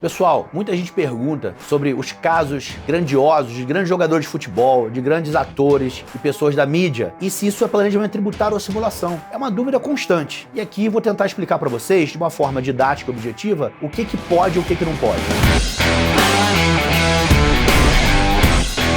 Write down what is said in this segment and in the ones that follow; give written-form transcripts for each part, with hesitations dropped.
Pessoal, muita gente pergunta sobre os casos grandiosos de grandes jogadores de futebol, de grandes atores e pessoas da mídia, e se isso é planejamento tributário ou simulação. É uma dúvida constante. E aqui vou tentar explicar para vocês, de uma forma didática e objetiva, o que pode e o que não pode.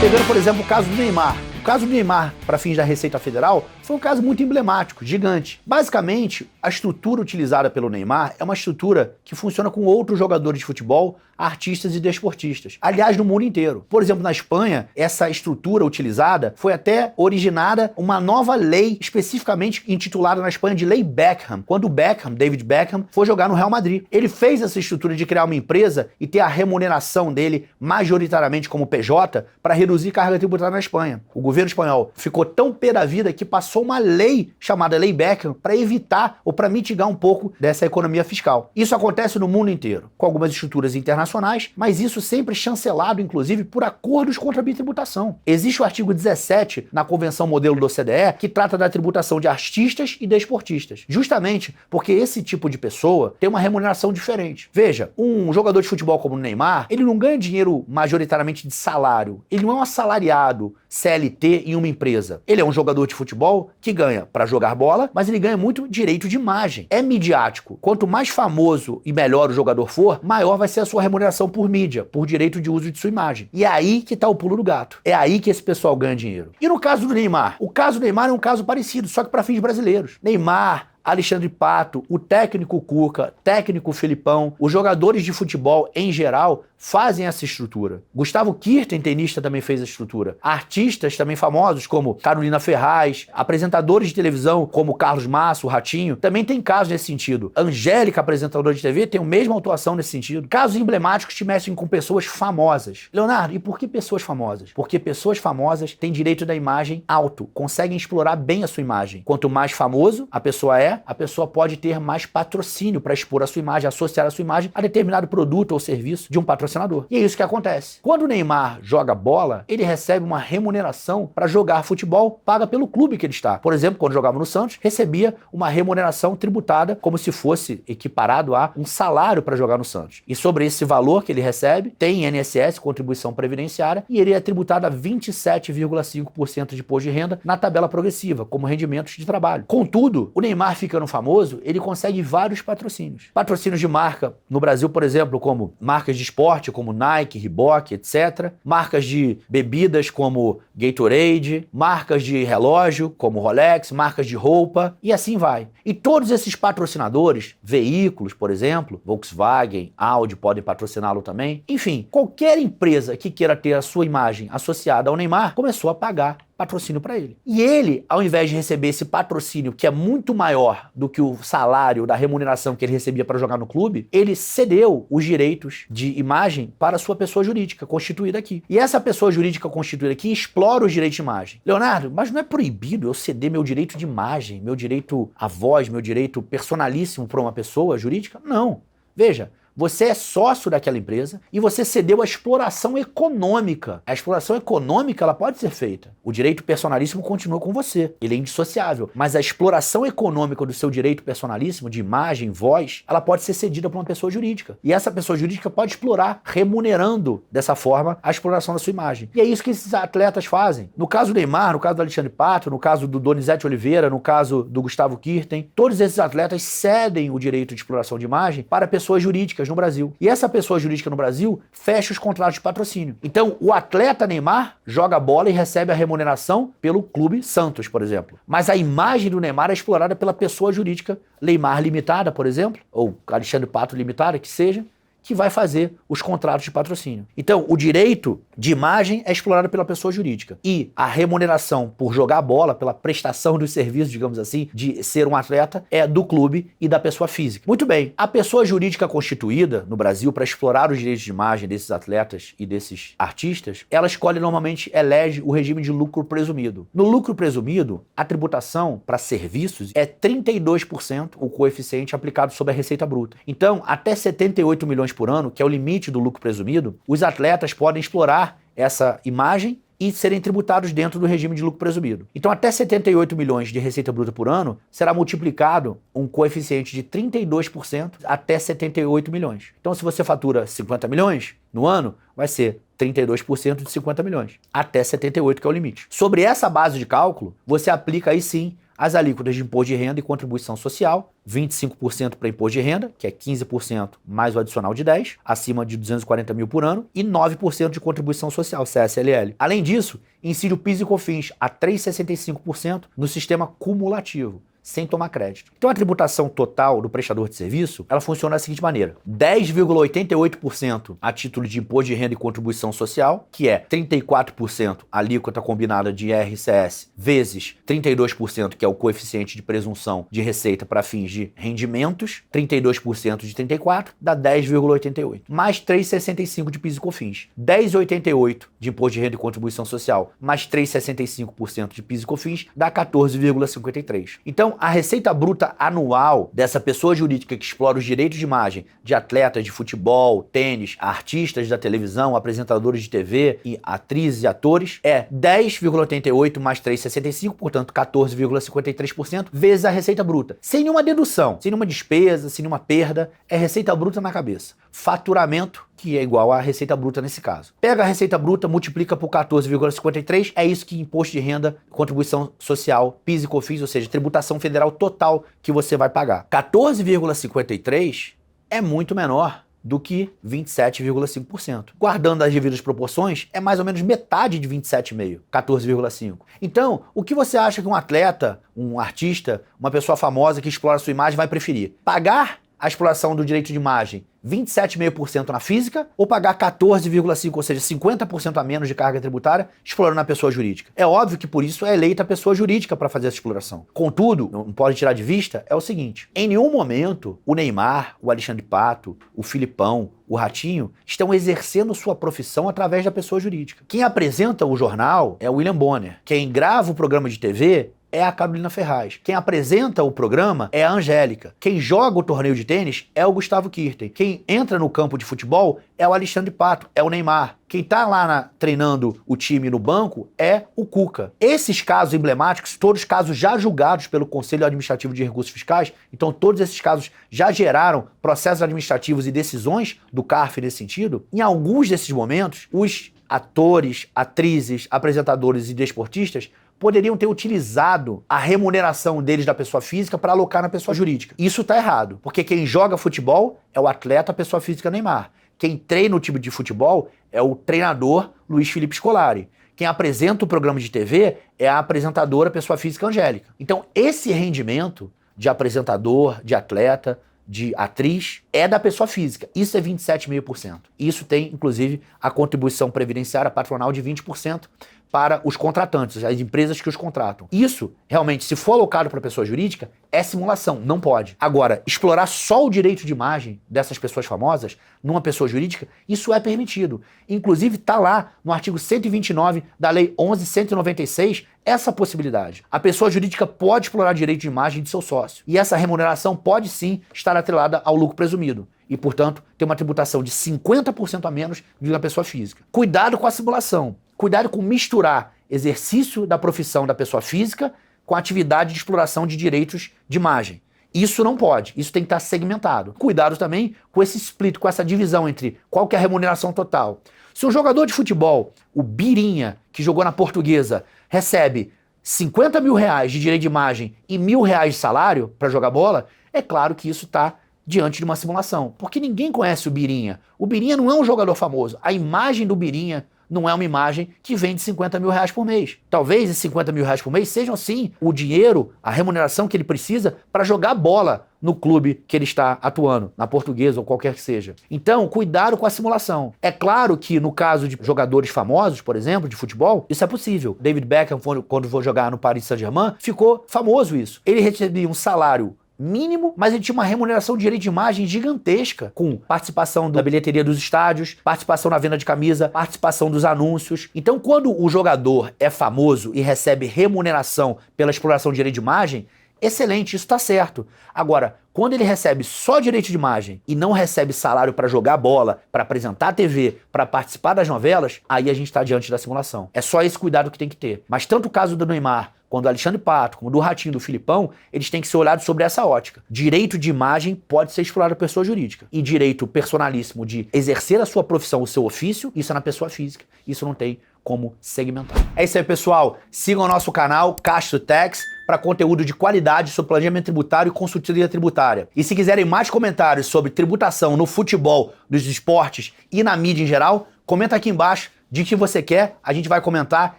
Pegando, por exemplo, o caso do Neymar. O caso do Neymar, para fins da Receita Federal, foi um caso muito emblemático, gigante. Basicamente, a estrutura utilizada pelo Neymar é uma estrutura que funciona com outros jogadores de futebol, artistas e desportistas. Aliás, no mundo inteiro. Por exemplo, na Espanha, essa estrutura utilizada foi até originada uma nova lei, especificamente intitulada na Espanha de Lei Beckham, quando o Beckham, David Beckham, foi jogar no Real Madrid. Ele fez essa estrutura de criar uma empresa e ter a remuneração dele majoritariamente como PJ para reduzir carga tributária na Espanha. O governo espanhol ficou tão pé da vida que passou uma lei chamada Lei Beckham para evitar ou para mitigar um pouco dessa economia fiscal. Isso acontece no mundo inteiro, com algumas estruturas internacionais, mas isso sempre chancelado, inclusive, por acordos contra a bitributação. Existe o artigo 17 na Convenção Modelo da OCDE que trata da tributação de artistas e desportistas, justamente porque esse tipo de pessoa tem uma remuneração diferente. Veja, um jogador de futebol como o Neymar, ele não ganha dinheiro majoritariamente de salário, ele não é um assalariado CLT em uma empresa. Ele é um jogador de futebol que ganha para jogar bola, mas ele ganha muito direito de imagem. É midiático. Quanto mais famoso e melhor o jogador for, maior vai ser a sua remuneração por mídia, por direito de uso de sua imagem. E é aí que tá o pulo do gato. É aí que esse pessoal ganha dinheiro. E no caso do Neymar? O caso do Neymar é um caso parecido, só que para fins brasileiros. Neymar, Alexandre Pato, o técnico Cuca, técnico Filipão, os jogadores de futebol em geral fazem essa estrutura. Gustavo Kirten, tenista, também fez a estrutura. Artistas também famosos como Carolina Ferraz, apresentadores de televisão como Carlos Massa, o Ratinho, também tem casos nesse sentido. Angélica, apresentadora de TV, tem a mesma atuação nesse sentido. Casos emblemáticos que mexem com pessoas famosas. Leonardo, e por que pessoas famosas? Porque pessoas famosas têm direito da imagem alto, conseguem explorar bem a sua imagem. Quanto mais famoso a pessoa pode ter mais patrocínio para expor a sua imagem, associar a sua imagem a determinado produto ou serviço de um patrocinador. E é isso que acontece. Quando o Neymar joga bola, ele recebe uma remuneração para jogar futebol paga pelo clube que ele está. Por exemplo, quando jogava no Santos, recebia uma remuneração tributada como se fosse equiparado a um salário para jogar no Santos. E sobre esse valor que ele recebe, tem INSS, contribuição previdenciária, e ele é tributado a 27,5% de imposto de renda na tabela progressiva, como rendimentos de trabalho. Contudo, o Neymar ficando famoso, ele consegue vários patrocínios. Patrocínios de marca no Brasil, por exemplo, como marcas de esporte, como Nike, Reebok, etc. Marcas de bebidas como Gatorade, marcas de relógio como Rolex, marcas de roupa e assim vai. E todos esses patrocinadores, veículos, por exemplo, Volkswagen, Audi podem patrociná-lo também. Enfim, qualquer empresa que queira ter a sua imagem associada ao Neymar começou a pagar patrocínio para ele. E ele, ao invés de receber esse patrocínio que é muito maior do que o salário da remuneração que ele recebia para jogar no clube, ele cedeu os direitos de imagem para a sua pessoa jurídica constituída aqui. E essa pessoa jurídica constituída aqui explora os direitos de imagem. Leonardo, mas não é proibido eu ceder meu direito de imagem, meu direito à voz, meu direito personalíssimo para uma pessoa jurídica? Não. Veja, você é sócio daquela empresa e você cedeu a exploração econômica. A exploração econômica, ela pode ser feita. O direito personalíssimo continua com você. Ele é indissociável. Mas a exploração econômica do seu direito personalíssimo, de imagem, voz, ela pode ser cedida para uma pessoa jurídica. E essa pessoa jurídica pode explorar, remunerando dessa forma a exploração da sua imagem. E é isso que esses atletas fazem. No caso do Neymar, no caso do Alexandre Pato, no caso do Donizete Oliveira, no caso do Gustavo Kirten, todos esses atletas cedem o direito de exploração de imagem para pessoas jurídicas no Brasil. E essa pessoa jurídica no Brasil fecha os contratos de patrocínio. Então, o atleta Neymar joga bola e recebe a remuneração pelo Clube Santos, por exemplo. Mas a imagem do Neymar é explorada pela pessoa jurídica Neymar Limitada, por exemplo, ou Alexandre Pato Limitada, que seja, que vai fazer os contratos de patrocínio. Então, o direito de imagem é explorado pela pessoa jurídica. E a remuneração por jogar bola, pela prestação dos serviços, digamos assim, de ser um atleta, é do clube e da pessoa física. Muito bem, a pessoa jurídica constituída no Brasil para explorar os direitos de imagem desses atletas e desses artistas, ela escolhe normalmente, elege o regime de lucro presumido. No lucro presumido, a tributação para serviços é 32% o coeficiente aplicado sobre a receita bruta. Então, até 78 milhões por ano, que é o limite do lucro presumido, os atletas podem explorar essa imagem e serem tributados dentro do regime de lucro presumido. Então, até 78 milhões de receita bruta por ano será multiplicado um coeficiente de 32% até 78 milhões. Então, se você fatura 50 milhões no ano, vai ser 32% de 50 milhões, até 78, que é o limite. Sobre essa base de cálculo, você aplica aí sim as alíquotas de imposto de renda e contribuição social, 25% para imposto de renda, que é 15% mais o adicional de 10%, acima de 240 mil por ano, e 9% de contribuição social, CSLL. Além disso, incide o PIS e COFINS a 3,65% no sistema cumulativo, sem tomar crédito. Então a tributação total do prestador de serviço, ela funciona da seguinte maneira: 10,88% a título de imposto de renda e contribuição social, que é 34% alíquota combinada de IRCS, vezes 32%, que é o coeficiente de presunção de receita para fins de rendimentos, 32% de 34%, dá 10,88%, mais 3,65% de PIS e COFINS. 10,88% de imposto de renda e contribuição social, mais 3,65% de PIS e COFINS, dá 14,53%. Então, a receita bruta anual dessa pessoa jurídica que explora os direitos de imagem de atletas de futebol, tênis, artistas da televisão, apresentadores de TV e atrizes e atores é 10,88 mais 3,65, portanto 14,53%, vezes a receita bruta. Sem nenhuma dedução, sem nenhuma despesa, sem nenhuma perda, é receita bruta na cabeça. Faturamento, que é igual à receita bruta nesse caso. Pega a receita bruta, multiplica por 14,53, é isso que imposto de renda, contribuição social, PIS e COFINS, ou seja, tributação federal total que você vai pagar. 14,53 é muito menor do que 27,5%. Guardando as devidas proporções, é mais ou menos metade de 27,5%, 14,5%. Então, o que você acha que um atleta, um artista, uma pessoa famosa que explora a sua imagem vai preferir? Pagar a exploração do direito de imagem 27,5% na física ou pagar 14,5%, ou seja, 50% a menos de carga tributária explorando a pessoa jurídica? É óbvio que por isso é eleita a pessoa jurídica para fazer essa exploração. Contudo, não pode tirar de vista, é o seguinte: em nenhum momento o Neymar, o Alexandre Pato, o Filipão, o Ratinho estão exercendo sua profissão através da pessoa jurídica. Quem apresenta o jornal é o William Bonner. Quem grava o programa de TV é a Carolina Ferraz. Quem apresenta o programa é a Angélica. Quem joga o torneio de tênis é o Gustavo Kirten. Quem entra no campo de futebol é o Alexandre Pato, é o Neymar. Quem tá lá treinando o time no banco é o Cuca. Esses casos emblemáticos, todos casos já julgados pelo Conselho Administrativo de Recursos Fiscais, então todos esses casos já geraram processos administrativos e decisões do CARF nesse sentido. Em alguns desses momentos, os atores, atrizes, apresentadores e desportistas poderiam ter utilizado a remuneração deles da pessoa física para alocar na pessoa jurídica. Isso está errado, porque quem joga futebol é o atleta, a pessoa física Neymar. Quem treina o time de futebol é o treinador Luiz Felipe Scolari. Quem apresenta o programa de TV é a apresentadora, pessoa física Angélica. Então, esse rendimento de apresentador, de atleta, de atriz, é da pessoa física. Isso é 27,5%. Isso tem, inclusive, a contribuição previdenciária patronal de 20% para os contratantes, as empresas que os contratam. Isso, realmente, se for alocado para a pessoa jurídica, é simulação, não pode. Agora, explorar só o direito de imagem dessas pessoas famosas numa pessoa jurídica, isso é permitido. Inclusive, está lá no artigo 129 da Lei 11.196, essa possibilidade. A pessoa jurídica pode explorar direito de imagem de seu sócio. E essa remuneração pode sim estar atrelada ao lucro presumido. E, portanto, ter uma tributação de 50% a menos do que a pessoa física. Cuidado com a simulação. Cuidado com misturar exercício da profissão da pessoa física com a atividade de exploração de direitos de imagem. Isso não pode, isso tem que estar segmentado. Cuidado também com esse split, com essa divisão entre qual que é a remuneração total. Se um jogador de futebol, o Birinha, que jogou na Portuguesa, recebe 50 mil reais de direito de imagem e R$1.000 de salário para jogar bola, é claro que isso está diante de uma simulação. Porque ninguém conhece o Birinha. O Birinha não é um jogador famoso. A imagem do Birinha não é uma imagem que vende 50 mil reais por mês. Talvez esses 50 mil reais por mês sejam, sim, o dinheiro, a remuneração que ele precisa para jogar bola no clube que ele está atuando, na Portuguesa ou qualquer que seja. Então, cuidado com a simulação. É claro que no caso de jogadores famosos, por exemplo, de futebol, isso é possível. David Beckham, quando foi jogar no Paris Saint-Germain, ficou famoso isso. Ele recebia um salário mínimo, mas ele tinha uma remuneração de direito de imagem gigantesca, com participação da bilheteria dos estádios, participação na venda de camisa, participação dos anúncios. Então, quando o jogador é famoso e recebe remuneração pela exploração de direito de imagem, excelente, isso tá certo. Agora, quando ele recebe só direito de imagem e não recebe salário para jogar bola, para apresentar a TV, para participar das novelas, aí a gente tá diante da simulação. É só esse cuidado que tem que ter. Mas tanto o caso do Neymar, quando do Alexandre Pato, como do Ratinho, do Filipão, eles têm que ser olhados sobre essa ótica. Direito de imagem pode ser explorado por pessoa jurídica. E direito personalíssimo de exercer a sua profissão, o seu ofício, isso é na pessoa física. Isso não tem como segmentar. É isso aí, pessoal. Sigam o nosso canal, Castro Tax, para conteúdo de qualidade sobre planejamento tributário e consultoria tributária. E se quiserem mais comentários sobre tributação no futebol, nos esportes e na mídia em geral, comenta aqui embaixo. De que você quer, a gente vai comentar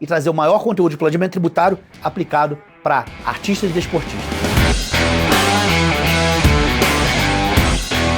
e trazer o maior conteúdo de planejamento tributário aplicado para artistas e desportistas.